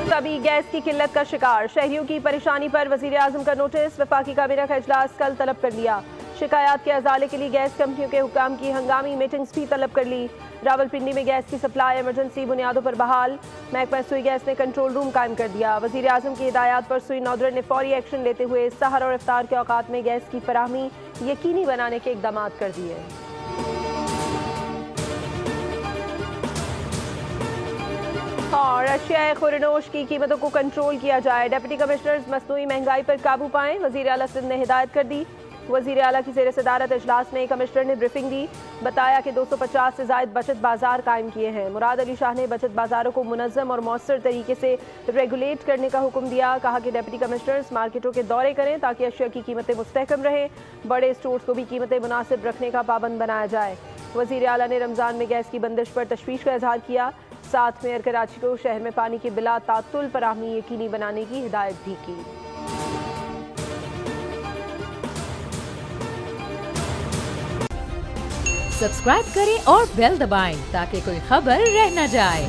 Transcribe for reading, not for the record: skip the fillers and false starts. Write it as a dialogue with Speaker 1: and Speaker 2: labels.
Speaker 1: सभी गैस की किल्लत का शिकार, शहरियों की परेशानी पर वजीर आजम का नोटिस, वफाकी काबीना का इजलास कल तलब कर लिया। शिकायत के अजाले के लिए गैस कंपनियों के हुक्काम की हंगामी मीटिंग्स भी तलब कर ली। रावलपिंडी में गैस की सप्लाई इमरजेंसी बुनियादों पर बहाल, महकमा सुई गैस ने कंट्रोल रूम कायम कर दिया। वजीर आजम की हिदायत पर सुई नौदर ने फौरी एक्शन लेते हुए सहर और इफ्तार के औकात में गैस की फराहमी यकीनी बनाने के इकदाम कर दिए। और अशिया खुरनोश की कीमतों को कंट्रोल किया जाए, डिप्टी कमिश्नर्स मसनूई महंगाई पर काबू पाएं, वजीर आला सिंध ने हिदायत कर दी। वजीर आला की जेर सदारत इजलास में कमिश्नर ने ब्रीफिंग दी, बताया कि 250 से जायद बचत बाजार कायम किए हैं। मुराद अली शाह ने बचत बाजारों को मुनज़्ज़म और मौसर तरीके से रेगुलेट करने का हुक्म दिया। कहा कि डिप्टी कमिश्नर्स मार्केटों के दौरे करें ताकि अशिया की कीमतें मुस्तहकम रहें, बड़े स्टोर्स को भी कीमतें मुनासिब रखने का पाबंद बनाया जाए। वजीर आला ने रमज़ान में गैस की बंदिश पर तशवीश का इजहार किया, साथ मेयर कराची को शहर में पानी की बिला तातुल फराहमी यकीनी बनाने की हिदायत भी की।
Speaker 2: सब्सक्राइब करें और बेल दबाएं ताकि कोई खबर रह न जाए।